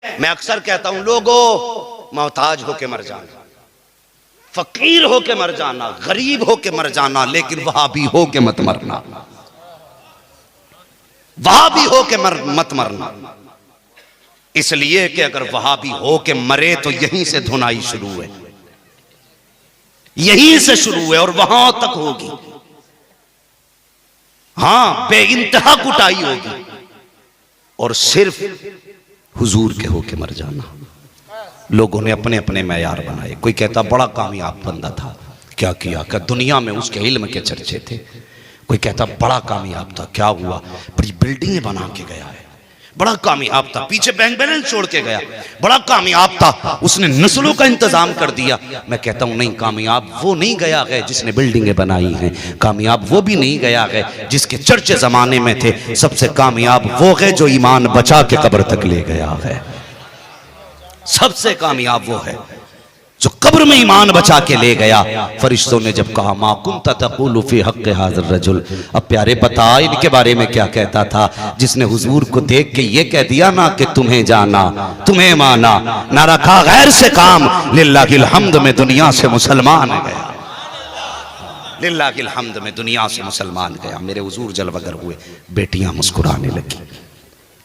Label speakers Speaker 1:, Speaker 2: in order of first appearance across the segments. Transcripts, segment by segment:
Speaker 1: मैं अक्सर कहता हूं लोगों, मोहताज होके मर जाना, फकीर होके मर जाना, गरीब होके मर जाना, लेकिन वहाबी होके मत मरना, वहाबी होके मत मरना। इसलिए कि अगर वहाबी होके मरे तो यहीं से धुनाई शुरू है, यहीं से शुरू है और वहां तक होगी। हां, बेइंतहा कुटाई होगी और सिर्फ हुजूर के होके मर जाना। लोगों ने अपने अपने मैयार बनाए। कोई कहता बड़ा कामयाब बंदा था, क्या किया, क्या दुनिया में उसके इल्म के चर्चे थे। कोई कहता बड़ा कामयाब था, क्या हुआ, बड़ी बिल्डिंगें बना के गया है, बड़ा कामयाब था, पीछे बैंक बैलेंस छोड़ के गया, बड़ा कामयाब था, उसने नस्लों का इंतजाम कर दिया। मैं कहता हूं नहीं, कामयाब वो नहीं गया है जिसने बिल्डिंगें बनाई हैं, कामयाब वो भी नहीं गया है जिसके चर्चे जमाने में थे। सबसे कामयाब वो है जो ईमान बचा के कब्र तक ले गया है। सबसे कामयाब वो है जो कब्र में ईमान बचा के ले गया। फरिश्तों ने जब कहा मा कुंता तक़ूलु फी हक़्क़ि हाज़िर रजुल, अब प्यारे बता इनके बारे में क्या कहता था जिसने हुजूर को देख के ये कह दिया ना कि तुम्हें जाना, तुम्हें माना, ना रखा गैर से काम, लिल्लाहिल हम्द में दुनिया से मुसलमान गया, लिल्लाहिल हम्द में दुनिया से मुसलमान गया। मेरे हुजूर जलवगर हुए, बेटियां मुस्कुराने लगी,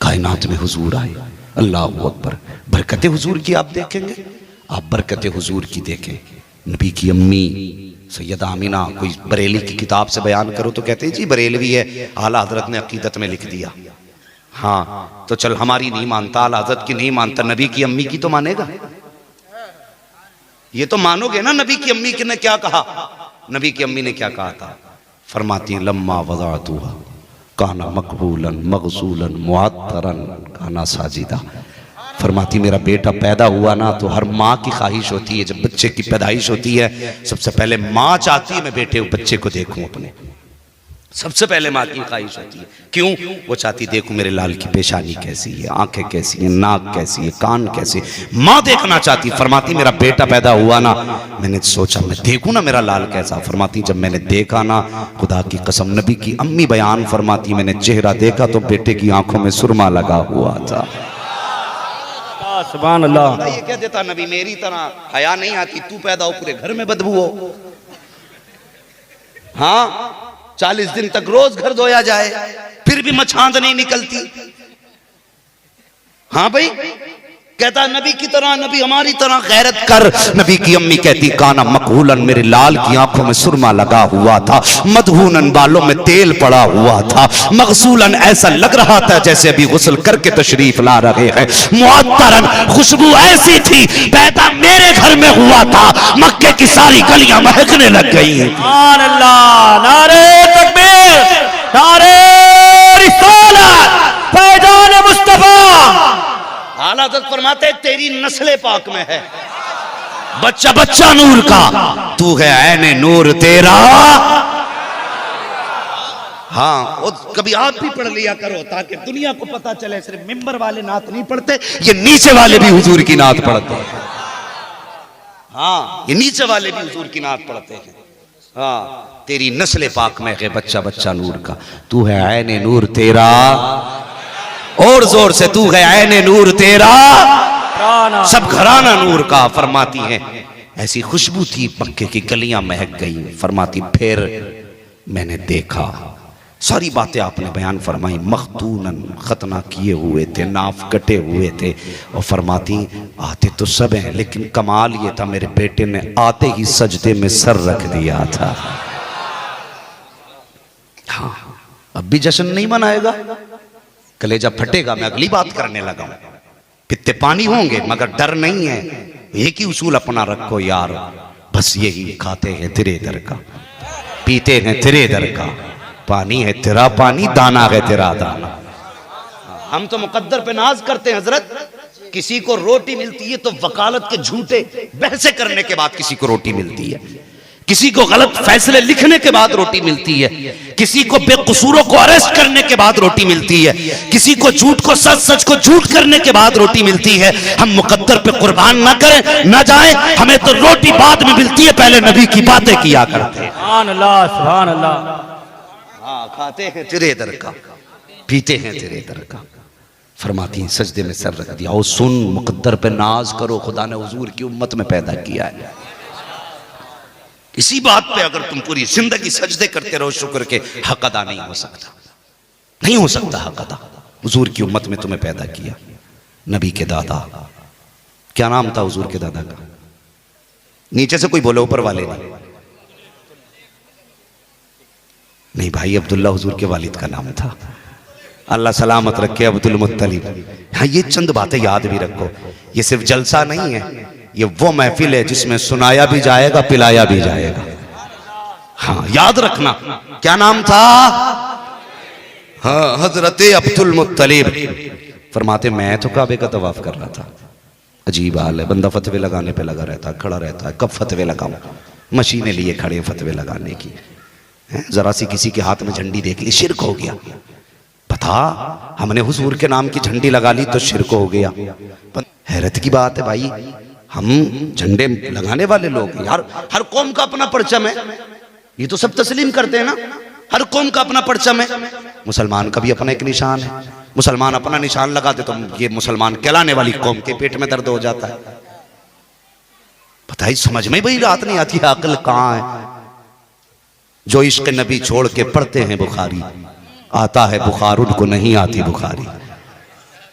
Speaker 1: कायनात में हुजूर आए। अल्लाह अकबर। बरकत हुजूर की आप देखेंगे, आप बरकत हुजूर की देखें। नबी की अम्मी सैयदा आमिना, कोई बरेली की किताब से बयान करो तो कहते हैं जी बरेलवी है, आला हजरत ने अकीदत में लिख दिया। हाँ तो चल, हमारी नहीं मानता, आला हजरत की नहीं मानता, नबी की अम्मी की तो मानेगा, ये तो मानोगे ना। नबी की अम्मी ने क्या कहा, नबी की अम्मी ने क्या कहा था, फरमाती हैं लम्मा वज़अतुहा काना मकबूलन मगसूलन मुअत्तरन काना साजिदा। फरमाती मेरा बेटा पैदा हुआ ना तो हर माँ की ख्वाहिश होती है, जब बच्चे की पैदाइश होती है सबसे पहले माँ चाहती है मैं बेटे बच्चे को देखूं अपने, सबसे पहले माँ की ख्वाहिश होती है। क्यों? वो चाहती देखूं मेरे लाल की पेशानी कैसी है, आंखें कैसी है, नाक कैसी है, कान कैसे, माँ देखना चाहती। फरमाती मेरा बेटा पैदा हुआ ना, मैंने सोचा मैं देखूं ना मेरा लाल कैसा। फरमाती जब मैंने देखा ना, खुदा की कसम, नबी की अम्मी बयान फरमाती मैंने चेहरा देखा तो बेटे की आंखों में सुरमा लगा हुआ था।
Speaker 2: सुभान अल्लाह।
Speaker 1: ये कह देता नबी मेरी तरह हया नहीं आती, तू पैदा हो पूरे घर में बदबू हो। हाँ 40 दिन तक रोज घर धोया जाए फिर भी मछांद नहीं निकलती। हाँ भाई, कहता नबी की तरह, नबी हमारी तरह गैरत कर। नबी की अम्मी कहती काना मकहूलन, मेरे लाल की आंखों में सुरमा लगा हुआ था, मदहूनन बालों में तेल पड़ा हुआ था, मगसूलन ऐसा लग रहा था जैसे अभी गुस्ल करके तशरीफ ला रहे हैं, मुअत्तरन खुशबू ऐसी थी पैदा मेरे घर में हुआ था, मक्के की सारी गलियां महकने लग गई।
Speaker 2: सुभान अल्लाह। नारे तकबीर, नारे रिसालत, फैजान मुस्तफा।
Speaker 1: आला हज़रत फरमाते तेरी नस्ल पाक में है, बच्चा बच्चा नूर का, तू है ऐने नूर तेरा। हाँ, और कभी आप भी पढ़ लिया करो ताकि दुनिया को पता चले सिर्फ मिंबर वाले नात नहीं पढ़ते, ये नीचे वाले भी हुजूर की नात पढ़ते हैं। हाँ, ये नीचे वाले भी हुजूर की नात पढ़ते हैं। हाँ, तेरी नस्ल पाक में है बच्चा बच्चा नूर का, तू है ऐने नूर तेरा, और जोर से तू है ऐने नूर तेरा, सब घराना नूर का। फरमाती है ऐसी खुशबू थी मक्के की गलियां महक गई। फरमाती फिर मैंने देखा, सारी बातें आपने बयान फरमाई, मखतूनन खतना किए हुए थे, नाफ कटे हुए थे, और फरमाती आते तो सब हैं लेकिन कमाल ये था मेरे बेटे ने आते ही सजदे में सर रख दिया था। हाँ, अब भी जश्न नहीं मनाएगा, कलेजा फटेगा। मैं अगली बात करने लगा हूं, कितने पानी होंगे मगर डर नहीं है। एक ही उसूल अपना रखो यार, बस यही, खाते हैं तेरे दर का, पीते हैं तेरे दर का, पानी है तेरा पानी, दाना है तेरा दाना। हम तो मुकद्दर पे नाज करते हैं हजरत, किसी को रोटी मिलती है तो वकालत के झूठे बहसे करने के बाद किसी को रोटी मिलती है, किसी को गलत फैसले लिखने के बाद रोटी मिलती है, किसी को बेकसूरों को अरेस्ट करने के बाद रोटी मिलती है, किसी को झूठ को सच, सच को झूठ करने के बाद रोटी मिलती है। हम मुकद्दर पे कुर्बान ना करें, ना जाएं, हमें तो रोटी बाद में मिलती है, पहले नबी की बातें किया करते हैं।
Speaker 2: सुभान अल्लाह, सुभान अल्लाह।
Speaker 1: हाँ, खाते हैं तेरे दर का, पीते हैं तेरे दर का। फरमाती हैं सजदे में सर रख दिया। और सुन, मुकद्दर पे नाज करो, खुदा ने हुजूर की उम्मत में पैदा किया है। इसी बात पे अगर तुम पूरी जिंदगी सजदे करते रहो शुक्र के, हक अदा नहीं हो सकता, नहीं हो सकता हक अदा। हुजूर की उम्मत में तुम्हें पैदा किया। नबी के दादा, क्या नाम था हुजूर के दादा का? नीचे से कोई बोले, ऊपर वाले नहीं भाई, अब्दुल्ला हुजूर के वालिद का नाम था। अल्लाह सलामत रखे अब्दुल मुत्तलिब। हाँ, ये चंद बातें याद भी रखो। ये सिर्फ जलसा नहीं है, ये वो महफिल है जिसमें सुनाया भी जाएगा, पिलाया भी जाएगा। हाँ, याद रखना। क्या नाम था? हाँ, हजरत अब्दुल मुत्तलिब। फरमाते मैं तो काबे का तवाफ कर रहा था। अजीब हाल है, बंदा फतवे लगाने पे लगा रहता है, खड़ा रहता है। कब फतवे लगाऊं? मशीनें लिए खड़े हैं फतवे लगाने की। जरा सी किसी के हाथ में झंडी देख ली, शिरक हो गया। पता, हमने हुजूर के नाम की झंडी लगा ली तो शिरक हो गया। हैरत की बात है भाई, हम झंडे लगाने वाले लोग यार, हर कौम का अपना परचम है, ये तो सब तस्लीम करते हैं ना। हर कौम का अपना परचम है, मुसलमान का भी अपना एक निशान है। मुसलमान अपना निशान लगाते तो ये मुसलमान कहलाने वाली कौम के पेट में दर्द हो जाता है। पता ही समझ में भाई रात नहीं आती, अक्ल कहाँ है? जो इश्क नबी छोड़ के पढ़ते हैं बुखारी, आता है बुखार उनको नहीं आती बुखारी।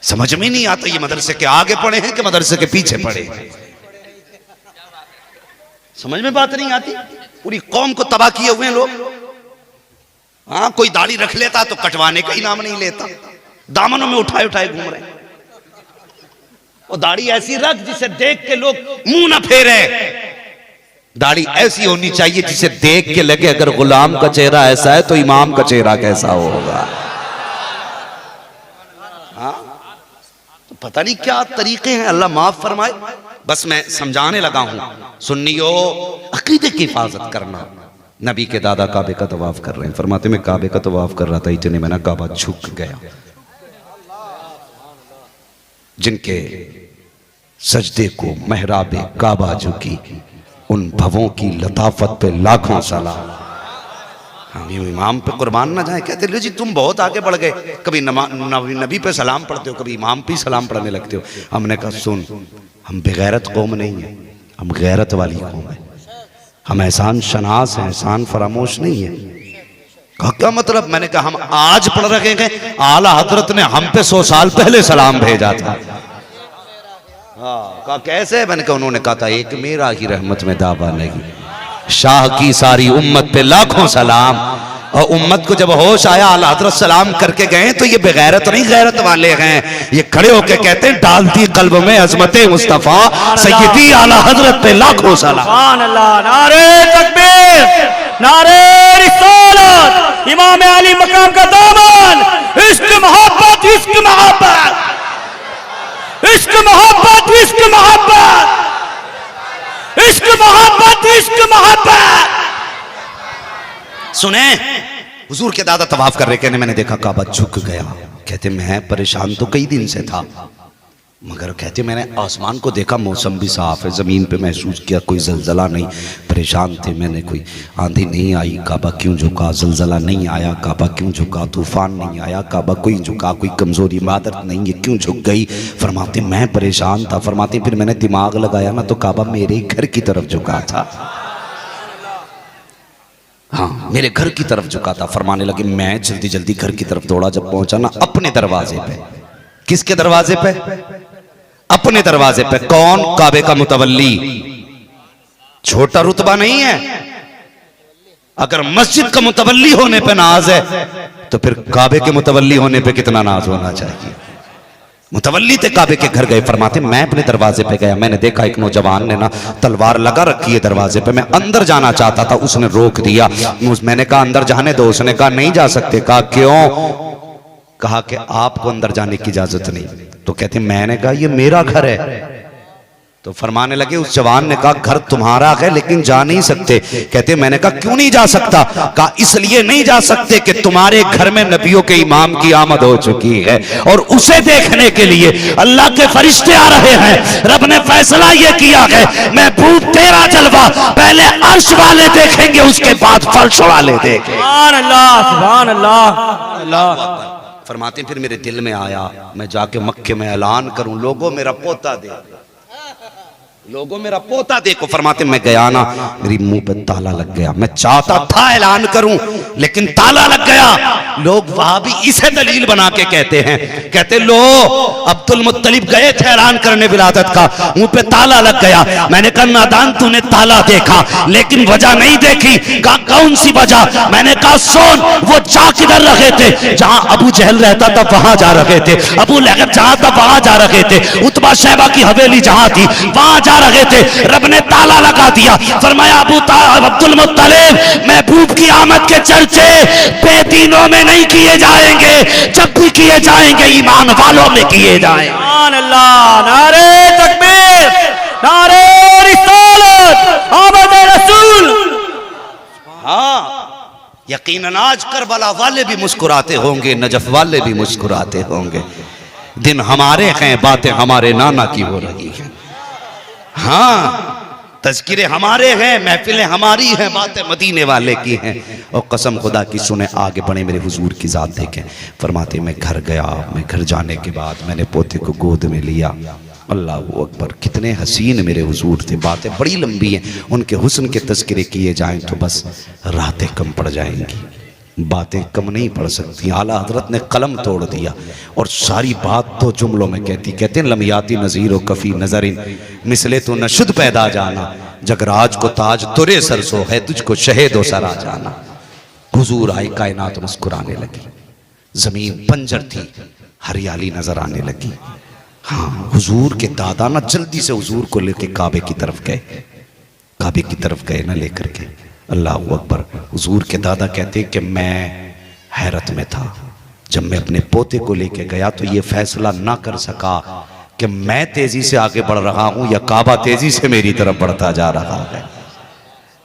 Speaker 1: समझ में नहीं आता ये मदरसे के आगे पढ़े हैं कि मदरसे के पीछे पढ़े। समझ में बात नहीं आती। पूरी कौम को तबाह किए हुए लोग। हाँ, कोई दाढ़ी रख लेता तो कटवाने का ही नाम नहीं लेता, दामनों में उठाए उठाए घूम रहे। वो दाढ़ी ऐसी रख जिसे देख के लोग मुंह ना फेरे। दाढ़ी ऐसी होनी चाहिए जिसे देख के लगे अगर गुलाम का चेहरा ऐसा है तो इमाम का चेहरा कैसा होगा। हाँ, तो पता नहीं क्या तरीके हैं, अल्लाह माफ फरमाए। बस मैं समझाने लगा हूं। सुन्नियो, अकीदे की हिफाजत करना। नबी के दादा काबे का तवाफ कर रहे हैं। फरमाते मैं काबे का तवाफ कर रहा था, इतने में ना काबा झुक गया। जिनके सजदे को महराबे काबा झुकी, उन भवों की लताफत पे लाखों सलाम। हम इमाम पे कुर्बान ना जाए। कहते लो जी तुम बहुत आगे बढ़ गए, कभी नबी पे सलाम पढ़ते हो, कभी इमाम पे सलाम पढ़ने लगते हो। हमने कहा सुन, हम बेगैरत कौम नहीं है, हम गैरत वाली कौम है। हम एहसान शनास हैं, एहसान फरामोश नहीं है। कहा क्या मतलब? मैंने कहा हम आज पढ़ रहे हैं, आला हजरत ने हम पे 100 साल पहले सलाम भेजा था। हाँ, कहा कैसे? मैंने कहा उन्होंने कहा था एक मेरा ही रहमत में दावा नहीं, शाह की सारी उम्मत पे लाखों सलाम। और उम्मत को जब होश आया, आला हजरत सलाम करके गए तो ये बेगैरत नहीं, गैरत वाले हैं। ये खड़े होके कहते हैं डालती कल्ब में अजमते मुस्तफा सैयदी आला हजरत पे लाखों सलाम।
Speaker 2: सुभान अल्लाह, नारे तकबीर, नारे रिसालत, इमाम अली मकाम का दामन, इश्क मोहब्बत, इश्क मोहब्बत, इश्क मोहब्बत, इश्क मोहब्बत, इश्क मोहब्बत, इश्क मोहब्बत। सुने, हुजूर के दादा तवाफ कर रहे, कहने मैंने देखा काबा झुक गया। कहते मैं परेशान तो कई दिन से था, मगर कहते मैंने आसमान को देखा, मौसम भी साफ है, जमीन पे महसूस किया कोई जलजला नहीं। परेशान थे मैंने, कोई आंधी नहीं आई, काबा क्यों झुका? जलजला नहीं आया, काबा क्यों झुका? तूफान नहीं आया, काबा कोई झुका? कोई कमजोरी इबादत नहीं है, क्यों झुक गई? फरमाते मैं परेशान था। फरमाते फिर मैंने दिमाग लगाया ना तो काबा मेरे घर की तरफ झुका था। हाँ, मेरे घर की तरफ झुका था। फरमाने लगे मैं जल्दी जल्दी घर की तरफ दौड़ा। जब पहुंचा ना अपने दरवाजे पे, किसके दरवाजे पे? अपने दरवाजे पे। कौन? काबे का मुतवल्ली। छोटा रुतबा नहीं है। अगर मस्जिद का मुतवल्ली होने पे नाज है तो फिर काबे के मुतवल्ली होने पे कितना नाज होना चाहिए। मुतवल्ली थे, काबे के घर गए। फरमाते मैं अपने दरवाजे पे गया, मैंने देखा एक नौजवान ने ना तलवार लगा रखी है दरवाजे पे। मैं अंदर जाना चाहता था, उसने रोक दिया। मैंने कहा अंदर जाने दो। उसने कहा नहीं जा सकते। कहा क्यों? कहा कि आपको अंदर जाने की इजाजत नहीं। तो कहते मैंने कहा ये मेरा घर है। तो फरमाने लगे, उस जवान ने कहा घर तुम्हारा है लेकिन जा नहीं सकते। कहते मैंने कहा क्यों नहीं जा सकता? कहा इसलिए नहीं जा सकते कि तुम्हारे घर में नबियों के इमाम की आमद हो चुकी है और उसे देखने के लिए अल्लाह के फरिश्ते आ रहे हैं। रब ने फैसला ये किया है महबूब तेरा जलवा पहले अर्श वाले देखेंगे, उसके बाद फर्श वाले देखेंगे। सुभान अल्लाह, सुभान अल्लाह, अल्लाह।
Speaker 1: फरमाते फिर मेरे दिल में आया मैं जाके मक्के में ऐलान करूं, लोगों मेरा पोता दे, लोगों मेरा पोता देखो। फरमाते मैं गया ना, मेरी मुंह पे ताला लग गया। मैं चाहता था ऐलान करूं लेकिन ताला लग गया। लोग वहां भी इसे दलील बना के कहते हैं, कहते लो अब्दुल मुत्तलिब गए थे ऐलान करने विलादत का, मुंह पे ताला लग गया। मैंने कहा नादान तूने ताला देखा लेकिन वजह नहीं देखी। कहा कौन सी वजह? मैंने कहा सुन, वो जा किधर रहे थे? जहां अबू जहल रहता था वहां जा रहे थे, अबू लहब जहां था वहां जा रहे थे, उतबा शैबा की हवेली जहां थी वहां जा रहे थे। रब ने ताला लगा दिया। फरमाया अब्दुल मुत्तलिब महबूब की आमद के चर्चे बेदीनों में नहीं किए जाएंगे, जब भी किए जाएंगे ईमान वालों में किए जाएंगे।
Speaker 3: अल्लाह, नारे तकबीर, नारे रिसालत, आमद रसूल।
Speaker 1: हाँ, यकीनन आज करबला वाले भी मुस्कुराते होंगे, नजफ वाले भी मुस्कुराते होंगे। दिन हमारे हैं, बातें हमारे नाना की हो रही हैं। हाँ, तज़किरे हमारे हैं, महफिलें हमारी हैं, बातें मदीने वाले की हैं। और कसम खुदा की सुने, आगे बढ़े मेरे हुजूर की जात देखें। फरमाते मैं घर गया, मैं घर जाने के बाद मैंने पोते को गोद में लिया। अल्लाह अकबर, कितने हसीन मेरे हुजूर थे। बातें बड़ी लंबी हैं, उनके हुस्न के तज़किरे किए जाएं तो बस रातें कम पड़ जाएंगी, बातें कम नहीं पड़ सकती। आला हजरत ने कलम तोड़ दिया और सारी बात तो जुमलों में कहते हैं लमियाती नज़ीर व कफ़ी नज़रिन मिसले तो नशुद पैदा जाना, जगराज को ताज तुरे सरसो है, तुझको शहेदो सरा जाना। हुजूर आए, कायनात मुस्कुराने लगी, जमीन बंजर थी, हरियाली नजर आने लगी। हाँ, हुजूर के दादा ना जल्दी से हुजूर को लेके काबे की तरफ गए, काबे की तरफ गए ना लेकर के। अल्लाह अकबर। हुजूर के दादा कहते कि मैं हैरत में था जब मैं अपने पोते को लेके गया तो ये फैसला ना कर सका कि मैं तेजी से आगे बढ़ रहा हूं या काबा तेजी से मेरी तरफ बढ़ता जा रहा है।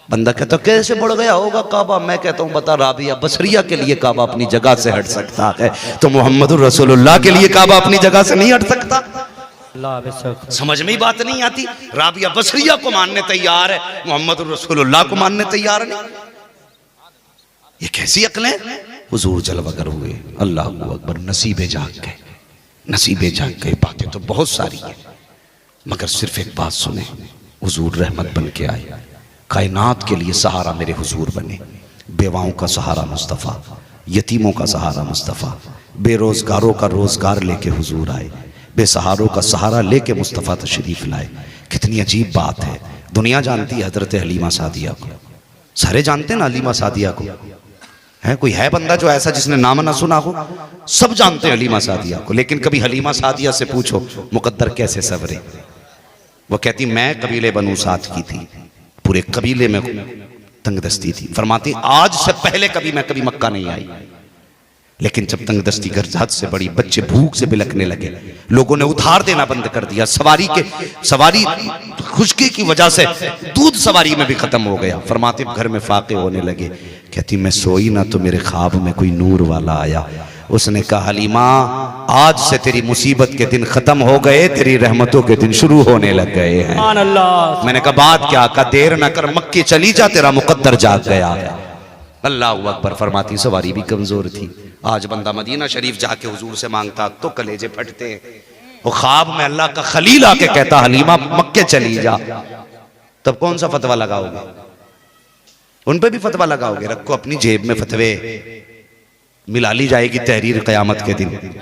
Speaker 1: बंदा कहता कैसे बढ़ गया होगा काबा? मैं कहता हूं बता, राबिया बसरिया के लिए काबा अपनी जगह से हट सकता है तो मोहम्मदुर रसूलुल्लाह के लिए काबा अपनी जगह से नहीं हट सकता। समझ में ही बात नहीं आती। राबिया बसरिया को मानने तैयार है, मोहम्मद रसूलुल्लाह को मानने तैयार नहीं। ये कैसी अक्लें? हुजूर जलवागर हुए। अल्लाह अकबर। नसीबे जाग गए, नसीबे जाग गए। बातें तो बहुत सारी है मगर सिर्फ एक बात सुने, हुजूर रहमत बन के आए, कायनात के लिए सहारा मेरे हुजूर बने। बेवाओं का सहारा मुस्तफ़ा, यतीमों का सहारा मुस्तफ़ा, बेरोजगारों का रोजगार लेके हुजूर आए, बेसहारों का सहारा लेके मुस्तफ़ा तशरीफ लाए। कितनी अजीब बात है। दुनिया जानती है हजरत हलीमा सादिया को, सारे जानते हैं ना हलीमा सादिया को। है कोई है बंदा जो ऐसा जिसने नाम ना सुना हो? सब जानते हैं हलीमा सादिया को, लेकिन कभी हलीमा सादिया से पूछो मुकद्दर कैसे सवरे। वो कहती मैं कबीले बनु साद की थी, पूरे कबीले में तंगदस्ती थी। फरमाती आज से पहले कभी मैं कभी मक्का नहीं आई, लेकिन जब तंगदस्ती गर्जात से बड़ी, बच्चे भूख से बिलखने लगे, लोगों ने उधार देना बंद कर दिया। सवारी खुशकी की वजह से दूध सवारी में भी खत्म हो गया। फरमाते घर में फाके होने लगे। कहती मैं सोई ना तो मेरे ख्वाब में कोई नूर वाला आया, उसने कहा हलीमा आज से तेरी मुसीबत के दिन खत्म हो गए, तेरी रहमतों के दिन शुरू होने लग गए हैं। मैंने कहा बात क्या? कहा देर न कर मक्के चली जा, तेरा मुकद्दर जाग गया। अल्लाह अकबर। फरमाती सवारी भी कमजोर थी। आज बंदा मदीना शरीफ जाके हुजूर से मांगता तो कलेजे फटते हैं। वो ख्वाब में अल्लाह का खलील आके कहता हलीमा मक्के चली जा, तब कौन सा फतवा लगाओगे? उन पे भी फतवा लगाओगे? रखो अपनी जेब में फतवे, मिला ली जाएगी तहरीर कयामत के दिन।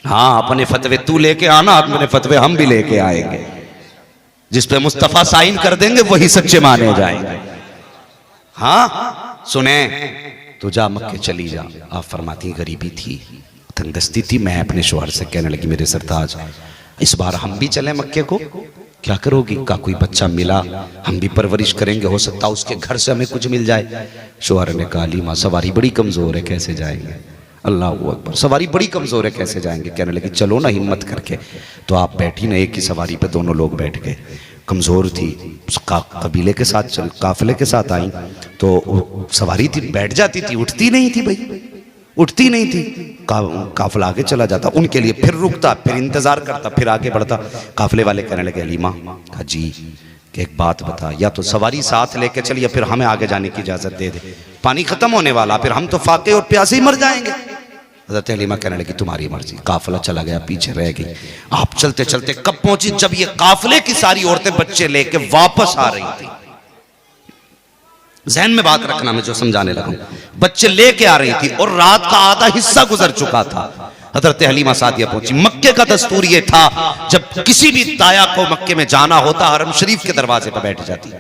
Speaker 1: हाँ, अपने फतवे तू लेके आना, अपने फतवे हम भी लेके आएंगे। जिस पे मुस्तफा साइन कर देंगे वही सच्चे माने जाएंगे। हाँ सुने, तो जा मक्के चली जा। आप फरमाती गरीबी थी, तंगदस्ती थी। मैं अपने शौहर से कहने लगी मेरे सरताज इस बार हम भी चलें मक्के को, क्या करोगी? का कोई बच्चा मिला हम भी परवरिश करेंगे, हो सकता उसके घर से हमें कुछ मिल जाए। शौहर ने कहा लीमा सवारी बड़ी कमजोर है, कैसे जाएंगे? अल्लाह अकबर। सवारी बड़ी कमजोर है, कैसे जाएंगे? कहने लगी चलो ना हिम्मत करके। तो आप बैठी ना, एक ही सवारी पे दोनों लोग बैठ गए। कमजोर थी, कबीले के साथ काफिले के साथ आई तो सवारी थी, बैठ जाती थी, उठती नहीं थी भाई, उठती नहीं थी। काफिला आगे चला जाता, उनके लिए फिर रुकता, फिर इंतजार करता, फिर आगे बढ़ता। काफिले वाले कहने लगे हलीमा कहा जी कि एक बात बता, या तो सवारी साथ लेके चलिए फिर हमें आगे जाने की इजाजत दे दे, पानी खत्म होने वाला, फिर हम तो फाके और प्यासे ही मर जाएंगे।
Speaker 2: हज़रत हलीमा कहने लगी तुम्हारी मर्जी। काफिला चला गया, पीछे रह गई। आप चलते चलते कब पहुंची? जब ये काफिले की सारी औरतें बच्चे लेके वापस आ रही थी। जहन में बात रखना, मैं जो समझाने लगा, बच्चे लेके आ रही थी और रात का आधा हिस्सा गुजर चुका था। हज़रत हलीमा सादिया पहुंची। मक्के का दस्तूर ये था, जब किसी भी दाया को मक्के में जाना होता, हरम शरीफ के दरवाजे पर बैठ जाती।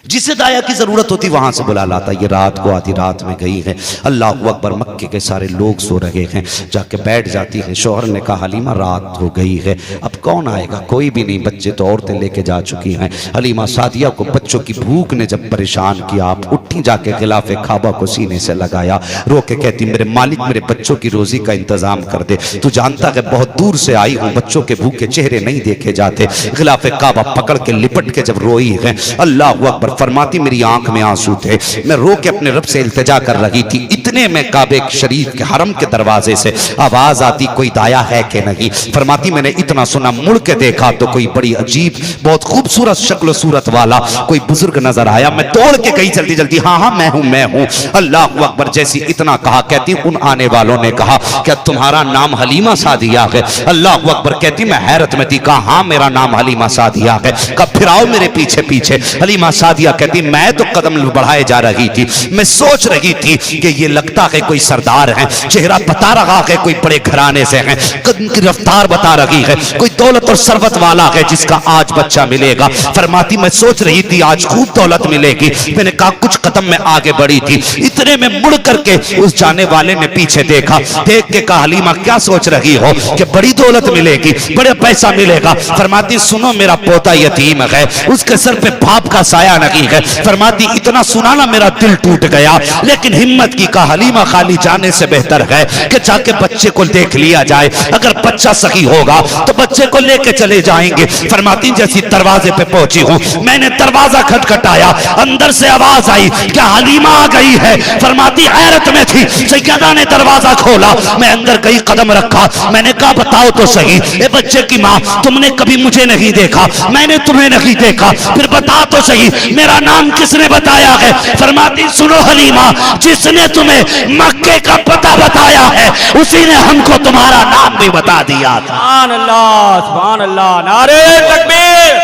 Speaker 2: जिसे दाया की जरूरत होती वहां से बुला लाता। ये रात को आधी रात में गई है, अल्लाह अकबर, मक्के के सारे लोग सो रहे हैं, जाके बैठ जाती है। शौहर ने कहा हलीमा रात हो गई है, अब कौन आएगा? कोई भी नहीं, बच्चे तो औरतें लेके जा चुकी हैं। हलीमा सादिया को बच्चों की भूख ने जब परेशान किया, आप उठी, जाके खिलाफे खाबा को सीने से लगाया, रो के कहती मेरे मालिक मेरे बच्चों की रोजी का इंतजाम कर दे। तू जानता है बहुत दूर से आई हूँ, बच्चों के भूखे चेहरे नहीं देखे जाते। खिलाफे काबा पकड़ के लिपट के जब रोई है, अल्लाह अकबर, फरमाती मेरी आंख में आंसू थे, मैं रो के अपने रब से इल्तिजा कर रही थी। इतने में काबे शरीफ के हरम के दरवाजे से आवाज आती कोई दाया है कि नहीं। फरमाती मैंने इतना सुना, मुड़ के देखा तो कोई बड़ी अजीब बहुत खूबसूरत शक्ल सूरत वाला कोई बुजुर्ग नजर आया। मैं दौड़ के गई जल्दी जल्दी, हाँ हाँ मैं हूँ। अल्लाह अकबर, जैसी इतना कहा, कहती उन आने वालों ने कहा क्या तुम्हारा नाम हलीमा सादिया है? अल्लाह अकबर, कहती मैं हैरत में थी, कहा हाँ मेरा नाम हलीमा सादिया है। कब फिर आओ मेरे पीछे पीछे। हलीमा सादिया कहती मैं तो कदम बढ़ाए जा रही थी, मैं सोच रही थी कि ये लगता है कोई सरदार है, चेहरा बता रहा है कोई बड़े घराने से है, कदम की रफ्तार बता रही है, कोई दौलत और सरवत वाला है जिसका आज बच्चा मिलेगा। फरमाती मैं सोच रही थी आज खूब दौलत मिलेगी। मैंने कहा कुछ कदम में आगे बढ़ी थी, इतने में मुड़ करके उस जाने वाले ने पीछे देखा, देख के कहा हलीमा क्या सोच रही हो कि बड़ी दौलत मिलेगी, बड़े पैसा मिलेगा? फरमाती सुनो मेरा पोता यतीम है, उसके सर पे बाप का साया नहीं है। फरमाती इतना सुना ना मेरा दिल टूट गया, लेकिन हिम्मत की कहा हलीमा खाली जाने से बेहतर है कि जाके बच्चे को देख लिया जाए, अगर बच्चा सही होगा तो बच्चे को लेके चले जाएंगे। फरमाती जैसी दरवाजे पे पहुंची हूं, मैंने दरवाजा खटखटाया, अंदर से आवाज आई क्या हलीमा आ गई है? फरमाती हैरत में थी, सैयदा ने दरवाजा खोला, मैं अंदर कई कदम रखा, मैंने कहा बताओ तो सही ए बच्चे की माँ, तुमने कभी मुझे नहीं देखा, मैंने तुम्हें नहीं देखा, फिर बता तो सही मेरा नाम किसने बताया है? फरमाती सुनो हलीमा, जिसने तुम्हें मक्के का पता बताया है उसी ने हमको तुम्हारा नाम भी बता दिया था।
Speaker 3: सुभान अल्लाह, सुभान अल्लाह, नारे तकबीर,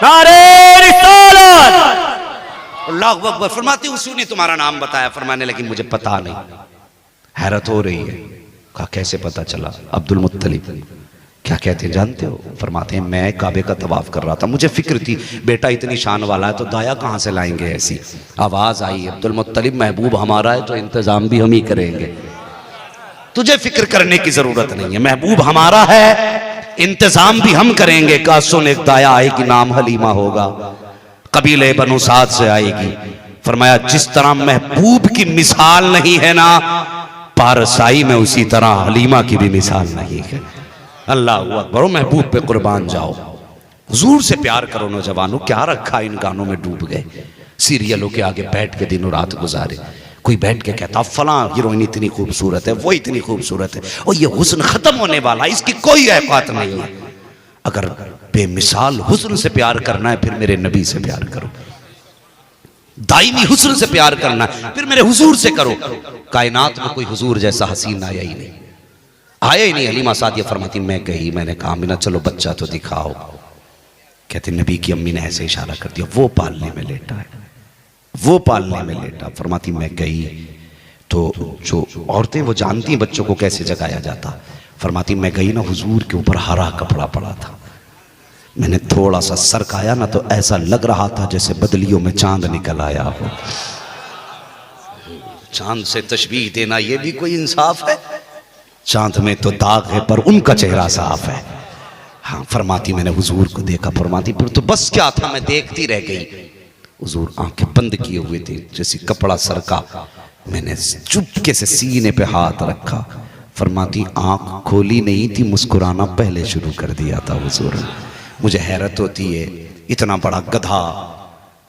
Speaker 3: नारे रिसालत।
Speaker 2: अल्लाह अकबर। फरमाती उसी ने तुम्हारा नाम बताया। फरमाने लगी मुझे पता नहीं। हैरत हो रही है, कहा कैसे पता चला? अब्दुल मुत्तलिब। क्या कहते हैं जानते हो? फरमाते हैं मैं काबे का तवाफ कर रहा था, मुझे फिक्र थी बेटा इतनी शान वाला है तो दाया कहाँ से लाएंगे ऐसी। आवाज आई अब्दुल मुत्तलिब महबूब हमारा है तो इंतजाम भी हम ही करेंगे, तुझे फिक्र करने की जरूरत नहीं है, महबूब हमारा है इंतजाम भी हम करेंगे। कहा सुन एक दाया आएगी, नाम हलीमा होगा, कबीले बनु साद से आएगी। फरमाया जिस तरह महबूब की मिसाल नहीं है ना पारसाई में, उसी तरह हलीमा की भी मिसाल नहीं है। अल्लाह अकबर। महबूब पे कुर्बान जाओ, हुजूर से प्यार करो नौजवानों, क्या रखा इन गानों में डूब गए, सीरियलों के आगे बैठ के दिनों रात गुजारे। कोई बैठ के कहता फलां हीरोइन इतनी खूबसूरत है, वो इतनी खूबसूरत है, और ये हुस्न खत्म होने वाला, इसकी कोई औकात नहीं है। अगर बेमिसाल हुस्न से प्यार करना है फिर मेरे नबी से प्यार करो, दायमी हुस्न से प्यार करना है फिर मेरे हुजूर से करो। कायनात में कोई हुजूर जैसा हसीन आया ही नहीं, आया ही नहीं। हलीमा सादिया फरमाती मैं गई, मैंने कहा अमीना चलो बच्चा तो दिखाओ। कहते नबी की अम्मी ने ऐसे इशारा कर दिया, वो पालने में लेटा है, वो पालने में लेटा। फरमाती मैं गई तो जो औरतें वो जानती बच्चों को कैसे जगाया जाता। फरमाती मैं गई ना, हुजूर के ऊपर हरा कपड़ा पड़ा था, मैंने थोड़ा सा सरकाया ना तो ऐसा लग रहा था जैसे बदलियों में चांद निकल आया हो। चांद से तशबीह देना ये भी कोई इंसाफ है? चांद में तो दाग है पर उनका चेहरा साफ है। हाँ फरमाती मैंने हुजूर को देखा। फरमाती फिर तो बस क्या था, मैं देखती रह गई। हुजूर आंखें बंद किए हुए थे, जैसे कपड़ा सरका, मैंने चुपके से सीने पे हाथ रखा। फरमाती आंख खोली नहीं थी, मुस्कुराना पहले शुरू कर दिया था हुजूर ने। मुझे हैरत होती है, इतना बड़ा गधा,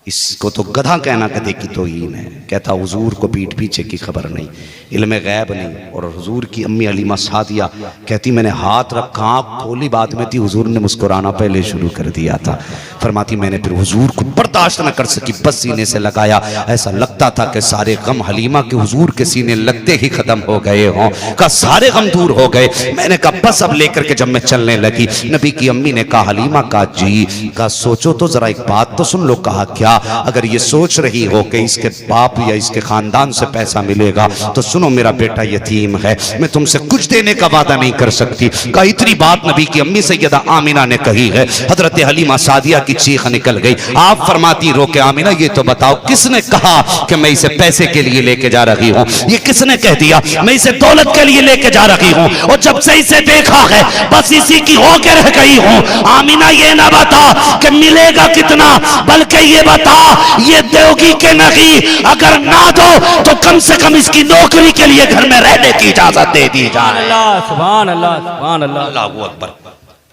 Speaker 2: इसको तो गधा कहना गधे की तौहीन है। कहता हुजूर को पीठ पीछे की खबर नहीं, इल्म गैब नहीं। और हुजूर की अम्मी हलीमा सादिया कहती मैंने हाथ रखा, आँख खोली बाद में थी, हुजूर ने मुस्कुराना पहले शुरू कर दिया था। फरमाती मैंने फिर हुजूर को बर्दाश्त न कर सकी, बस सीने से लगाया। ऐसा लगता था कि सारे गम हलीमा के हुजूर के सीने लगते ही खत्म हो गए हों, का सारे गम दूर हो गए। मैंने कहा बस अब लेकर के जब मैं चलने लगी, नबी की अम्मी ने कहा हलीमा का जी का सोचो तो जरा एक बात तो सुन लो। कहा क्या? अगर ये सोच रही हो कि इसके बाप या इसके खानदान से पैसा मिलेगा तो सुनो, मेरा बेटा यतीम है, मैं तुमसे कुछ देने का वादा नहीं कर सकती। कहा इतनी बात नबी की अम्मी सैयदा आमिना ने कही है। हजरत हलीमा सादिया की चीख निकल गई। आप फरमाती रोके आमिना ये तो बताओ किसने कहा कि मैं इसे पैसे के लिए लेके जा रही हूँ? ये किसने कह दिया मैं इसे दौलत के लिए लेके जा रही हूँ? और जब से इसे देखा है बस इसी की होके रह गई हूँ। आमिना ये ना बता कि मिलेगा कितना, बल्कि ये बता ये दोगी के नहीं, अगर ना दो तो कम से कम इसकी नौकरी के लिए घर में रहने की इजाजत दे दी जाए।
Speaker 3: अल्लाह सुभान अल्लाह सुभान अल्लाह।
Speaker 2: अल्लाहू अकबर।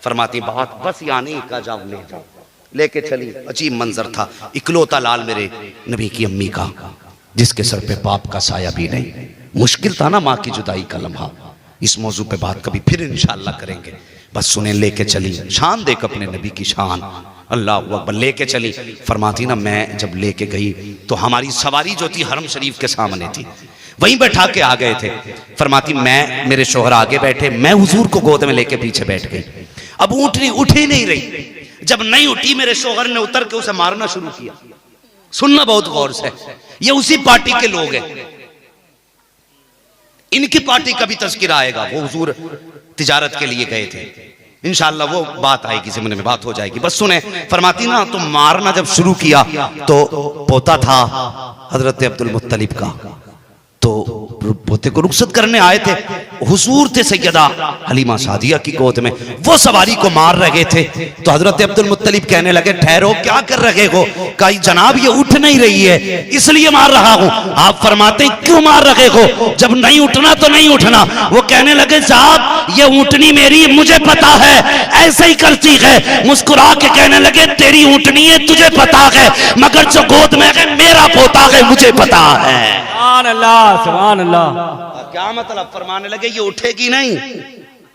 Speaker 2: फरमाती बात बस यानी का जाओ ले जाओ। लेके चली। अजीब मंजर था, इकलौता लाल मेरे नबी की अम्मी का, जिसके सर पे बाप का साया भी नहीं। मुश्किल था ना माँ की जुदाई का लम्हा। इस मौजू पे बात कभी फिर इंशाअल्लाह करेंगे। बस सुने, लेके चली। शान देख अपने नबी की शान। अल्लाह अकबर। लेके चली। फरमाती ना मैं जब लेके गई तो हमारी सवारी जो थी हरम शरीफ के सामने थी, वहीं बैठा के आ गए थे। फरमाती मैं मेरे शोहर आगे बैठे, मैं हुजूर को गोद में लेके पीछे बैठ गई। अब ऊँटनी उठ ही नहीं रही। जब नहीं उठी मेरे शोहर ने उतर के उसे मारना शुरू किया। सुनना बहुत गौर से, ये उसी पार्टी के लोग हैं, इनकी पार्टी का भी तज़किरा आएगा। वो हुजूर तिजारत के लिए गए थे, इंशाअल्लाह वो बात आएगी, ज़िम्मे में बात हो जाएगी। बस सुने, फरमाती ना तो मारना जब शुरू किया तो पोता था हजरत अब्दुल मुत्तलिब का, तो पोते को रुखसत करने आए थे। हुजूर थे सैयदा हलीमा सादिया की गोद में, वो सवारी को मार रहे थे। तो हजरत अब्दुल मुत्तलिब कहने लगे ठहरो, क्या कर रहे हो? कहा जनाब ये उठ नहीं रही है इसलिए मार रहा हूं। आप फरमाते क्यों मार रहे हो? जब नहीं उठना तो नहीं उठना। वो कहने लगे साहब ये ऊँटनी मेरी, मुझे पता है, ऐसे ही करती है। मुस्कुरा के कहने लगे तेरी ऊँटनी है, तुझे पता है, मगर जो गोद में है मेरा पोता है, मुझे पता है।
Speaker 3: सुभान अल्लाह सुभान अल्लाह।
Speaker 2: क्या मतलब? फरमाने लगे ये उठेगी नहीं।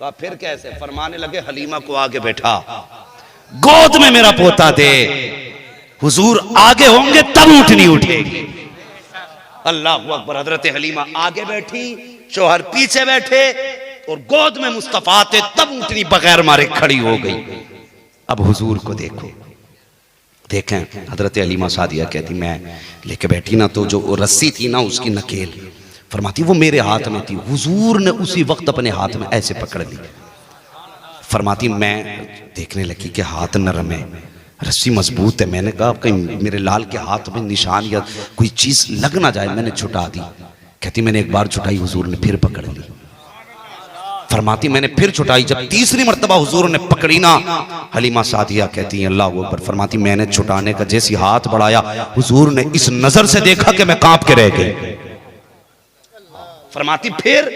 Speaker 2: कहा फिर कैसे? फरमाने लगे हलीमा को आगे बैठा, गोद में मेरा पोता दे, हुजूर आगे होंगे तब ऊँटनी उठेगी। अल्लाह अकबर। हजरत हलीमा आगे बैठी, शोहर पीछे बैठे और गोद में मुस्तफा थे, तब ऊँटनी बगैर मारे खड़ी हो गई। अब हुजूर को देखो, देखें हजरत हलीमा सादिया कहती मैं लेके बैठी ना तो जो रस्सी थी ना उसकी नकेल, फरमाती वो मेरे हाथ में थी। हुजूर ने उसी वक्त अपने हाथ में ऐसे पकड़ ली। फरमाती मैं देखने लगी कि हाथ नरम है, रस्सी मजबूत है। मैंने कहा कहीं मेरे लाल के हाथ में निशान या कोई चीज लग ना जाए, मैंने छुटा दी। कहती मैंने एक बार छुटाई, हुजूर ने फिर पकड़ ली। फरमाती मैंने फिर छुटाई, जब तीसरी मर्तबा हुजूर ने पकड़ी ना, हलीमा सादिया कहती है अल्लाह अकबर। फरमाती मैंने छुटाने का जैसी हाथ बढ़ाया, हुजूर ने इस नजर से देखा कि मैं कांप के रह गई। फरमाती फिर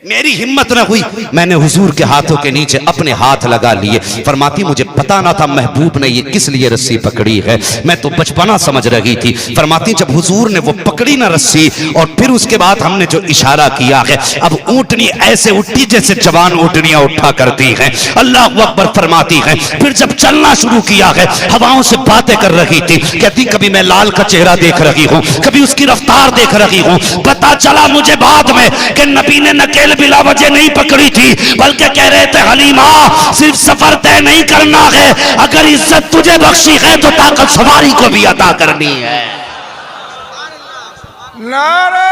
Speaker 2: मेरी हिम्मत न हुई, मैंने हुजूर के हाथों के नीचे अपने हाथ लगा लिए। फरमाती मुझे पता ना था महबूब ने ये किस लिए रस्सी पकड़ी है, मैं तो बचपना समझ रही थी। फरमाती जब हुजूर ने वो पकड़ी ना रस्सी और फिर उसके बाद हमने जो इशारा किया है, अब ऊँटनी ऐसे उठी जैसे जवान ऊँटनियां उठा करती हैं। अल्लाह अकबर। फरमाती है फिर जब चलना शुरू किया है, हवाओं से बातें कर रही थी। कहती कभी मैं लाल का चेहरा देख रही हूँ, कभी उसकी रफ्तार देख रही हूँ। पता चला मुझे बाद में कि नबी ने नकेल बिला वजह नहीं पकड़ी थी, बल्कि कह रहे थे हलीमा सिर्फ सफर तय नहीं करना है, अगर इज्जत तुझे बख्शी है तो ताकत सवारी को भी अता करनी है।
Speaker 4: नारे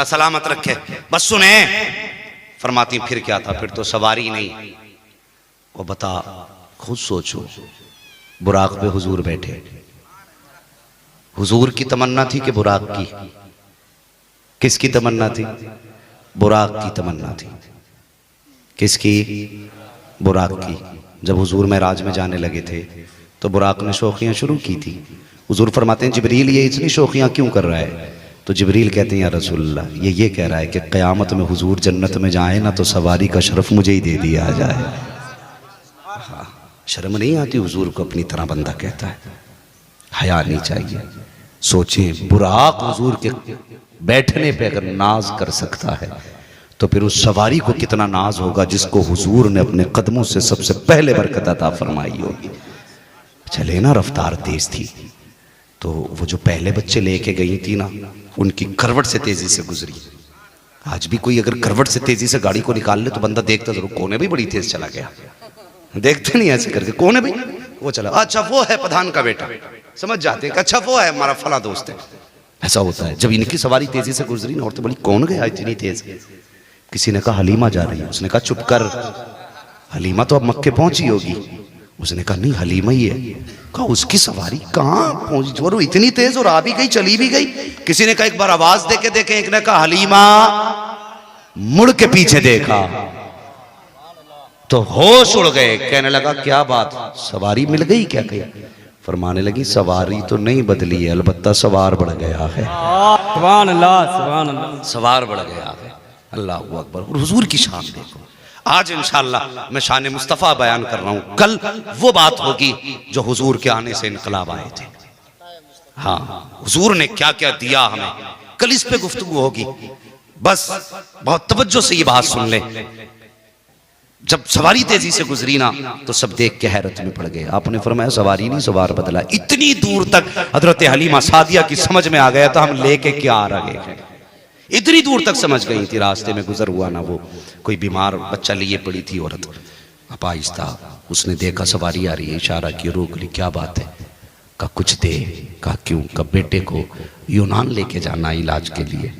Speaker 2: सलामत रखे। बस सुने, फरमाती फिर क्या था? फिर तो सवारी नहीं। वो बता, खुद सोचो, बुराक पे हुजूर बैठे, हुजूर की तमन्ना थी कि बुराक की? किसकी तमन्ना थी? बुराक की तमन्ना थी। किसकी?
Speaker 1: बुराक की। जब हुजूर महराज में जाने लगे थे तो बुराक ने शौकियाँ शुरू की थी। हुजूर फरमाते हैं जिब्रील ये इतनी शौकियाँ क्यों कर रहा है? तो जिब्रील कहते हैं या रसूलल्लाह ये कह रहा है कि क़यामत में हुजूर जन्नत में जाए ना तो सवारी का शरफ मुझे ही दे दिया जाए। हाँ, शर्म नहीं आती हुजूर को अपनी तरह बंदा कहता है? हया नहीं चाहिए। सोचें बुराक हुजूर के बैठने पे अगर नाज कर सकता है तो फिर उस सवारी को कितना नाज होगा जिसको हुजूर ने अपने कदमों से सबसे पहले बरकत अता फरमाई होगी। चले ना रफ्तार तेज थी तो वो जो पहले बच्चे लेके गई थी ना उनकी करवट से तेजी से गुजरी। आज भी कोई अगर करवट से तेजी से गाड़ी को निकाल ले तो बंदा देखता जरूर कौन है भी बड़ी तेज चला गया, देखते नहीं ऐसे करके कौन है भाई वो चला, अच्छा वो है प्रधान का बेटा, समझ जाते हैं अच्छा वो है हमारा फला दोस्त है। ऐसा होता है। जब इनकी सवारी तेजी से गुजरी ना और तो बड़ी कौन गया इतनी तेज? किसी ने कहा हलीमा जा रही है। उसने कहा चुप कर, हलीमा तो अब मक्के पहुंची होगी। उसने कहा नहीं हलीमा ही है। कहा उसकी सवारी कहाँ पहुंची और इतनी तेज और आ भी गई चली भी गई। किसी ने कहा एक बार आवाज देके देखे, एक ने कहा हलीमा, मुड़ के पीछे देखा तो होश उड़ गए। कहने लगा क्या बात, सवारी मिल गई क्या? कही फरमाने लगी सवारी तो नहीं बदली है, अलबत्ता सवार बढ़ गया है।
Speaker 3: सुभान अल्लाह, सुभान अल्लाह।
Speaker 1: सवार बढ़ गया है। अल्लाह अकबर। और हुजूर की शान देखो। आज इंशाअल्लाह मैं शान मुस्तफ़ा बयान कर रहा हूँ, कल वो बात होगी जो हुजूर के आने से इनकलाब आए थे। हाँ, हुजूर ने क्या क्या दिया हमें, कल इस पे गुफ्तगू होगी। बस बहुत तवज्जो से ये बात सुन ले। जब सवारी तेजी से गुजरी ना तो सब देख के हैरत में पड़ गए। आपने फरमाया सवारी नहीं सवार बदला। इतनी दूर तक हजरत हलीमा सादिया की समझ में आ गया था हम लेके क्या आ रहे हैं। इतनी दूर तक समझ गई थी। रास्ते में गुजर हुआ ना वो कोई बीमार बच्चा लिए पड़ी थी औरत। अब आहिस्ता उसने देखा सवारी आ रही है, इशारा किया, रोक ली, क्या बात है? कहा कुछ दे। कहा क्यों? कहा बेटे को यूनान लेके जाना इलाज के लिए,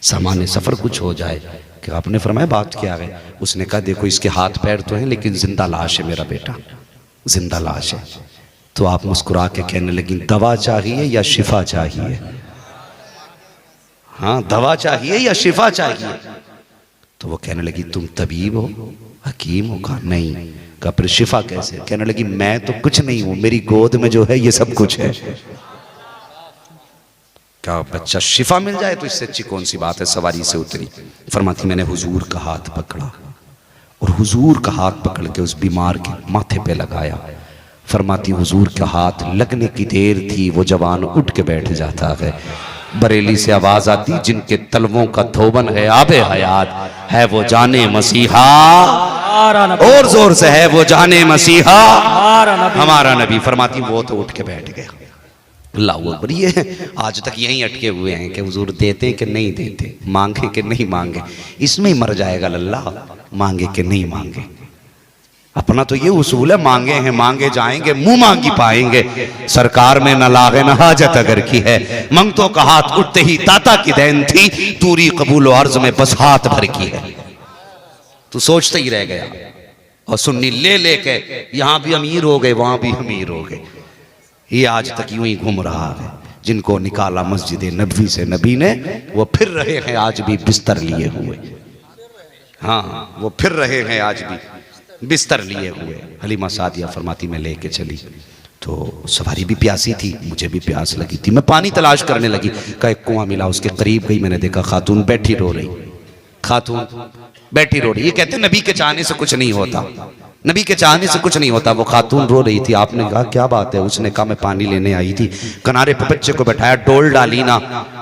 Speaker 1: सामान्य सफर कुछ हो जाए। कि आपने फरमाया बात क्या है? उसने कहा देखो इसके हाथ पैर तो हैं लेकिन जिंदा लाश है मेरा बेटा, जिंदा लाश है। तो आप मुस्कुरा के कहने लगी दवा चाहिए या शिफा चाहिए? हाँ, दवा चाहिए या शिफा चाहिए? तो वो कहने लगी तुम तबीब हो, हकीम हो? कहा नहीं। कहा फिर शिफा कैसे? कहने लगी मैं तो कुछ नहीं हूं, मेरी गोद में जो है ये सब कुछ है। क्या बच्चा शिफा मिल जाए तो इससे अच्छी कौन सी बात है? सवारी से उतरी, फरमाती मैंने हुजूर का हाथ पकड़ा और हुजूर का हाथ पकड़ के उस बीमार के माथे पे लगाया। फरमाती हुजूर का हाथ लगने की देर थी वो जवान उठ के बैठ जाता है। बरेली से आवाज आती जिनके तलवों का धोबन है आबे हयात है वो जाने मसीहा, और जोर से है वो जाने मसीहा हमारा नबी। फरमाती वो तो उठ के बैठ गया। अल्लाह अकबर। ये आज तक यहीं अटके हुए हैं कि हुजूर देते कि नहीं देते, मांगे कि नहीं मांगे। इसमें ही मर जाएगा लल्ला, मांगे कि नहीं मांगे। अपना तो ये उसूल है मांगे हैं मांगे जाएंगे, मुंह मांगी पाएंगे। सरकार में न लागे न हाजत अगर की है, मंगतों का हाथ उठते ही दाता की देन थी, तूरी कबूल और अर्ज में बस हाथ भर की है। तू सोचते ही रह गया और सुन्नी ले लेके यहां भी अमीर हो गए वहां भी अमीर हो गए। ये आज तक यूं ही घूम रहा है। जिनको निकाला मस्जिद नबवी से नबी ने वो फिर रहे हैं आज भी बिस्तर लिए हुए। हाँ, वो फिर रहे हैं आज भी बिस्तर लिए हुए। हलीमा सादिया फरमाती में लेके चली तो सवारी भी प्यासी थी, मुझे भी प्यास लगी थी। मैं पानी तलाश करने लगी, का एक कुआं मिला, उसके करीब गई, मैंने देखा खातून बैठी रो रही। खातून बैठी रो रही। ये कहते नबी के चाहने से कुछ नहीं होता, नबी के चाहने से कुछ नहीं होता। वो खातून रो रही थी। आपने कहा क्या बात है? उसने कहा मैं पानी लेने आई थी, किनारे पे बच्चे को बैठाया, डोल डाली ना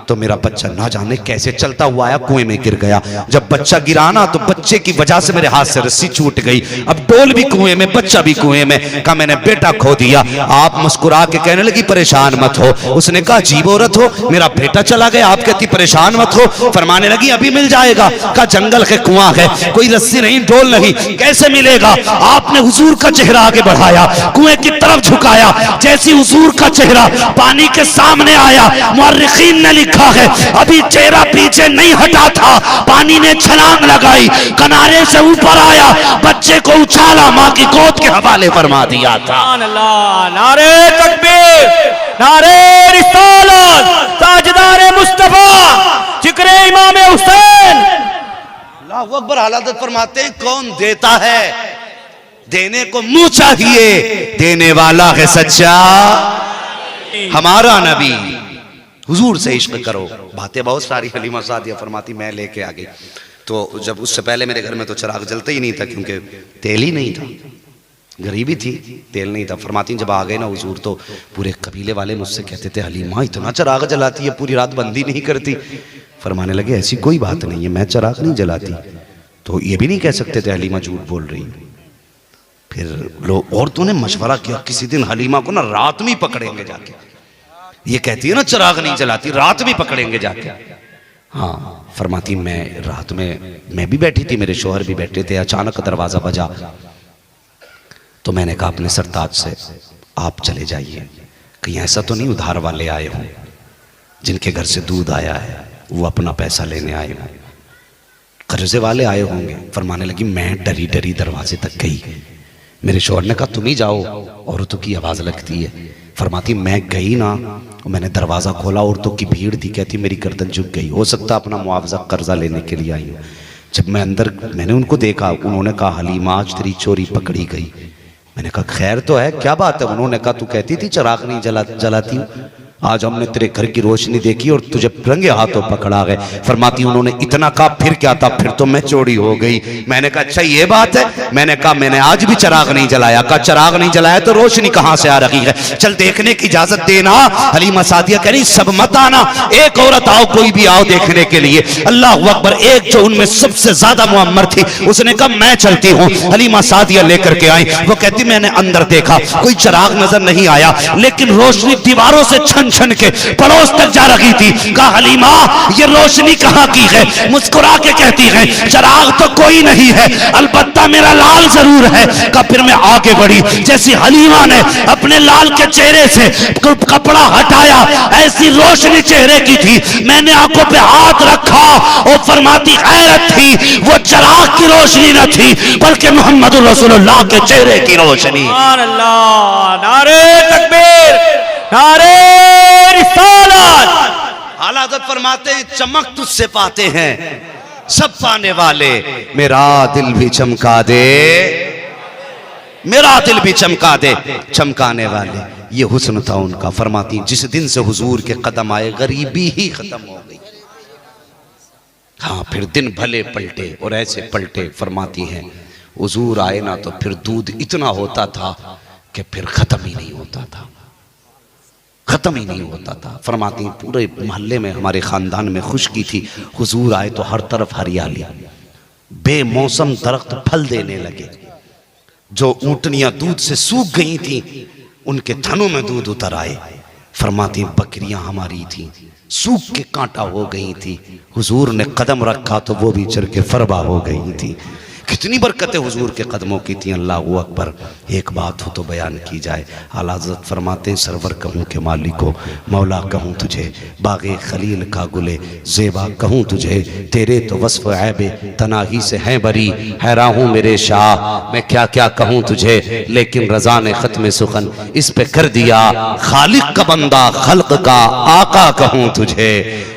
Speaker 1: तो मेरा बच्चा ना जाने कैसे चलता हुआ आया कुएं में गिर गया। जब बच्चा गिरा ना तो बच्चे की वजह से मेरे हाथ से रस्सी छूट गई। अब डोल भी कुएं में, बच्चा भी कुएं में। कहा मैंने बेटा खो दिया। आप मुस्कुरा के कहने लगी परेशान मत हो। उसने कहा अजीब औरत हो, मेरा बेटा चला गया, आप कहती परेशान मत हो। फरमाने लगी अभी मिल जाएगा। कहा जंगल के कुआं है, कोई रस्सी नहीं, डोल नहीं, कैसे मिलेगा? आपने हुजूर का चेहरा आगे बढ़ाया, कुएं की तरफ झुकाया। जैसी हुजूर का चेहरा पानी के सामने आया, मुअर्रिखीन ने लिखा है अभी चेहरा पीछे नहीं हटा था, पानी ने छलांग लगाई, किनारे से ऊपर आया, बच्चे को उछाला, मां की गोद के हवाले फरमा दिया था।
Speaker 3: नारे तकबीर, नारे रिसालत, ताजदार मुस्तफा, जिक्र इमाम हुसैन।
Speaker 1: अल्लाहू अकबर। हालात फरमाते हैं कौन देता है देने को मुंह चाहिए, देने वाला है सच्चा हमारा नबी। हुजूर से इश्क करो। बातें बहुत सारी हलीमा सादिया फरमाती मैं लेके आ गई। तो जब उससे पहले मेरे घर में तो चिराग जलता ही नहीं था, क्योंकि तेल ही नहीं था, गरीबी थी, तेल नहीं था। फरमाती जब आ गए ना हुजूर तो पूरे कबीले वाले मुझसे कहते थे हलीमा इतना चिराग जलाती है, पूरी रात बंदी नहीं करती। फरमाने लगे ऐसी कोई बात नहीं है, मैं चिराग नहीं जलाती। तो ये भी नहीं कह सकते थे हलीमा झूठ बोल रही। फिर लोग औरतों ने मशवरा किया किसी दिन हलीमा को ना रात में पकड़ेंगे जाके, ये कहती है ना चिराग नहीं जलाती, रात में पकड़ेंगे जाके। हाँ फरमाती मैं रात में मैं भी बैठी थी, मेरे शोहर भी बैठे थे, अचानक दरवाजा बजा तो मैंने कहा अपने सरताज से आप चले जाइए, कहीं ऐसा तो नहीं उधार वाले आए हों, जिनके घर से दूध आया है वो अपना पैसा लेने आए हों, कर्जे वाले आए होंगे। फरमाने लगी मैं डरी डरी दरवाजे तक गई। मेरे शोहर ने कहा तुम ही जाओ, औरतों की आवाज़ लगती है। फरमाती मैं गई ना, मैंने दरवाज़ा खोला, औरतों की भीड़ थी, कहती मेरी गर्दन झुक गई, हो सकता अपना मुआवजा कर्जा लेने के लिए आई हूँ। जब मैं अंदर मैंने उनको देखा, उन्होंने कहा हलीमा आज तेरी चोरी पकड़ी गई। मैंने कहा खैर तो है, क्या बात है? उन्होंने कहा तू कहती थी चिराग नहीं जलाती हूँ, आज हमने तेरे घर की रोशनी देखी और तुझे रंगे हाथों पकड़ा गए। फरमाती उन्होंने इतना कहा फिर क्या था, फिर तो मैं चोरी हो गई। मैंने कहा अच्छा ये बात है? मैंने कहा मैंने आज भी चिराग नहीं जलाया। कहा चिराग नहीं जलाया तो रोशनी कहां से आ रही है, चल देखने की इजाजत देना। हलीमा सादिया कह रही सब मत आना, एक औरत आओ, कोई भी आओ देखने के लिए। अल्लाह अकबर। एक जो उनमें सबसे ज्यादा मुअम्मर थी उसने कहा मैं चलती हूँ। हलीमा सादिया लेकर के आई। वो कहती मैंने अंदर देखा कोई चिराग नजर नहीं आया, लेकिन रोशनी दीवारों से छन छन के पड़ोस तक जा रही थी। कहा हलीमा ये रोशनी कहां की है? मुस्कुरा के कहती है चिराग तो कोई नहीं है, अलबत्ता मेरा लाल जरूर है। कहा फिर मैं आगे बढ़ी, जैसी हलीमा ने अपने लाल के चेहरे से कपड़ा हटाया ऐसी रोशनी चेहरे की थी। मैंने आंखों पे हाथ रखा और फरमाती गैरत थी, वो चिराग की रोशनी न थी बल्कि मोहम्मद रसूलुल्लाह के चेहरे की रोशनी।
Speaker 3: सुभान अल्लाह, नारे तकबीर, नारे रिसालत।
Speaker 1: आला हज़रत फरमाते हैं चमक तुझसे पाते हैं सब पाने वाले, मेरा दिल भी चमका दे, मेरा दिल भी चमका दे चमकाने वाले। ये हुस्न था उनका। फरमाती जिस दिन से हुजूर के कदम आए गरीबी ही खत्म हो गई। हाँ फिर दिन भले पलटे और ऐसे पलटे। फरमाती हैं हुजूर आए ना तो फिर दूध इतना होता था कि फिर खत्म ही नहीं होता था, खत्म ही नहीं होता था। फरमाती पूरे मोहल्ले में हमारे खानदान में खुशकी थी, हुजूर आए तो हर तरफ हरियाली, बेमौसम दरख्त फल देने लगे। जो ऊंटनियां दूध से सूख गई थी उनके थनों में दूध उतर आए। फरमाती बकरियां हमारी थी सूख के कांटा हो गई थी, हुजूर ने कदम रखा तो वो भी चर के फरबा हो गई थी। कितनी बरकतें हुजूर के कदमों की थी। अल्लाह अकबर। एक बात हो तो बयान की जाए। आला हज़रत फरमाते हैं सरवर कहूँ के मालिको, मौला कहूँ तुझे, बागे खलील का गुले ज़ेबा कहूँ तुझे, तेरे तो वस्फ़ ऐबे तनाही से हैं बरी, हैरान हूँ मेरे शाह मैं क्या क्या कहूँ तुझे, लेकिन रज़ा ने ख़त्म सुखन इस पे कर दिया, खालिक का बंदा खल्क का आका कहूँ तुझे।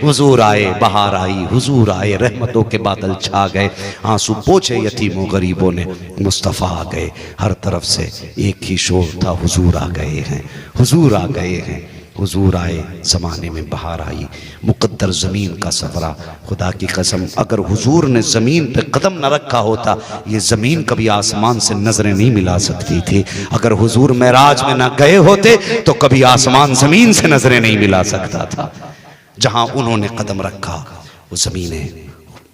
Speaker 1: हुजूर आए, बहार आई, हुजूर आए, रहमतों के बादल छा गए, आंसू पोछे यतीमों गरीबों ने, मुस्तफ़ा आ गए। हर तरफ से एक ही शोर था, हुजूर आ गए हैं, हुजूर आ गए हैं। हुजूर आए, ज़माने में बहार आई, मुक़द्दर ज़मीन का सफरा। खुदा की कसम अगर हुजूर ने ज़मीन पे कदम न रखा होता ये ज़मीन कभी आसमान से नजरें नहीं मिला सकती थी। अगर हुजूर मेराज में न गए होते तो कभी आसमान ज़मीन से नजरें नहीं मिला सकता था। जहां उन्होंने कदम रखा वो ज़मीनें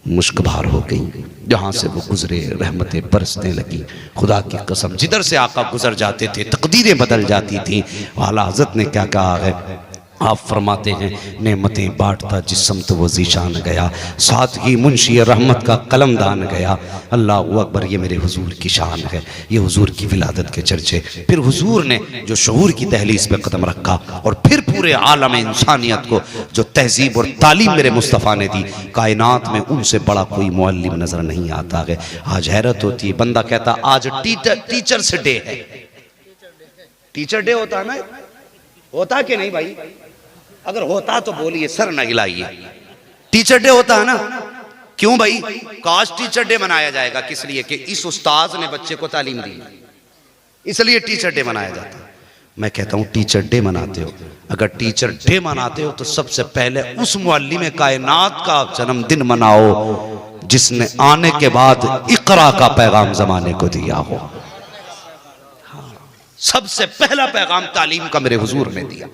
Speaker 1: मुश्कबार हो गई, जहां से वो गुजरे रहमतें बरसने लगी। खुदा की कसम जिधर से आका गुजर जाते थे तकदीरें बदल जाती थी। आला हज़रत ने क्या कहा है, आप फरमाते हैं नेमतें बांटता जिस्म तो वो ज़ीशान गया, साथ ही मुंशी रहमत का कलमदान गया। अल्लाह अकबर। ये मेरे हुजूर की शान है, ये हुजूर की विलादत के चर्चे। फिर हुजूर ने जो शऊर की दहलीज पे कदम रखा और फिर पूरे आलम इंसानियत को जो तहजीब और तालीम मेरे मुस्तफ़ा ने दी, कायनात में उनसे बड़ा कोई मुअल्लिम नजर नहीं आता है। आज हैरत होती है, बंदा कहता आज टीचर्स डे है। टीचर डे होता है ना, होता कि नहीं भाई? अगर होता तो बोलिए, सर न हिलाइए। टीचर डे होता है ना, क्यों भाई? काश टीचर डे मनाया जाएगा, किस लिए? कि इस उस्ताद ने बच्चे को तालीम दी, इसलिए टीचर डे मनाया जाता है। मैं कहता हूं टीचर डे मनाते हो, अगर टीचर डे मनाते हो तो सबसे पहले उस मुअल्लिम कायनात का जन्मदिन मनाओ जिसने आने के बाद इकरा का पैगाम जमाने को दिया हो। सबसे पहला पैगाम तालीम का मेरे हुजूर ने दिया।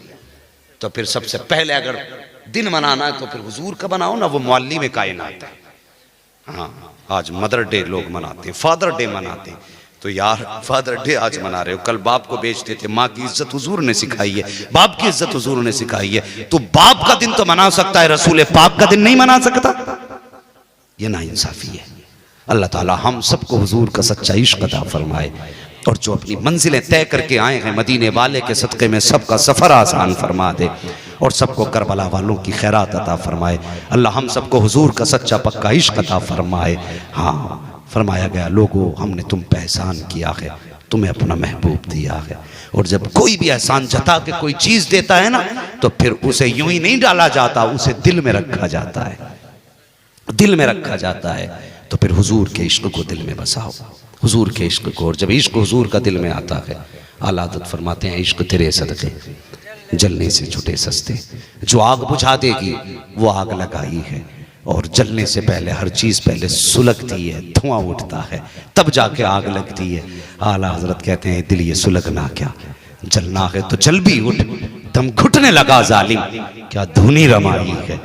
Speaker 1: तो फिर सबसे पहले अगर दिन मनाना है तो फिर हुजूर का बनाओ ना, वो मुअल्लिम कायनात है। हाँ, आज मदर डे लोग मनाते हैं, फादर डे मनाते हैं। तो यार फादर डे आज मना रहे हो, कल बाप को बेचते थे। माँ की इज्जत हुजूर ने सिखाई है, बाप की इज्जत हुजूर ने सिखाई है। तो बाप का दिन तो मना सकता है, रसूल पाक का दिन नहीं मना सकता? ये नाइंसाफी है। अल्लाह ताला हम सबको हुजूर का सच्चा इश्क अता फरमाए, और जो अपनी मंजिलें तय करके आए हैं मदीने वाले के सदक़े में सबका सफ़र आसान फरमा दे, और सबको करबला वालों की खैरात अता फरमाए। अल्लाह हम सबको हुजूर का सच्चा पक्का इश्क अता फरमाए। हाँ, फरमाया गया लोगों हमने तुम पे एहसान किया है, तुम्हें अपना महबूब दिया है। और जब कोई भी एहसान जता के कोई चीज़ देता है ना, तो फिर उसे यूं ही नहीं डाला जाता, उसे दिल में रखा जाता है, दिल में रखा जाता है। तो फिर हुजूर के इश्क को दिल में बसाओ, हुजूर के इश्क को। और जब इश्क हुजूर का दिल में आता है, आला हज़रत फरमाते हैं इश्क तेरे सदके जलने से छुटे सस्ते। जो आग बुझा देगी वो आग लगाई है, और जलने से पहले हर चीज़ पहले सुलगती है, धुआं उठता है, तब जाके आग लगती है। आला हज़रत कहते हैं दिल ये सुलगना क्या, जलना है तो जल भी उठ, दम घुटने लगा जालिम, क्या धुनी रमाई है।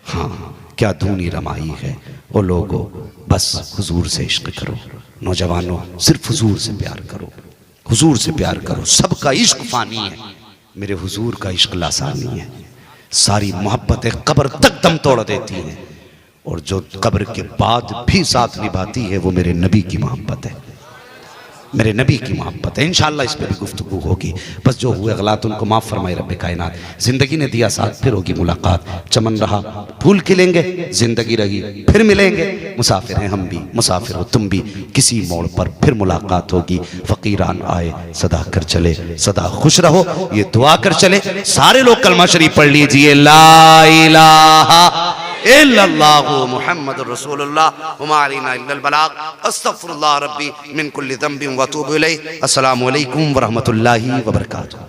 Speaker 1: हाँ, क्या धुनी रमाई है। वो लोगों बस हुजूर से इश्क करो, नौजवानों सिर्फ हुजूर से प्यार करो, हुजूर से प्यार करो। सबका इश्क फानी है, मेरे हुजूर का इश्क लासानी है। सारी मोहब्बतें कब्र तक दम तोड़ देती हैं, और जो कब्र के बाद भी साथ निभाती है वो मेरे नबी की मोहब्बत है, मेरे नबी की मोहब्बत है। इंशाअल्लाह इस पर भी गुफ्तगू होगी। बस जो हुए गलत उनको माफ़ फरमाए रब्बे कायनात। ज़िंदगी ने दिया साथ, फिर होगी मुलाकात। चमन रहा फूल खिलेंगे, ज़िंदगी रही फिर मिलेंगे। मुसाफिर हैं हम भी, मुसाफिर हो तुम भी, किसी मोड़ पर फिर मुलाकात होगी। फ़कीरान आए सदा कर चले, सदा खुश रहो ये दुआ कर चले। सारे लोग कलमा शरीफ पढ़ लीजिए, ला इलाहा इल्लल्लाहु मुहम्मदुर रसूलुल्लाह व मा अलैना इल्लल बलाग अस्तगफिरुल्लाह रब्बी मिन कुल्ली ज़ंबिन व अतूबु इलैहि। अस्सलामु अलैकुम व रहमतुल्लाहि व बरकातुहू।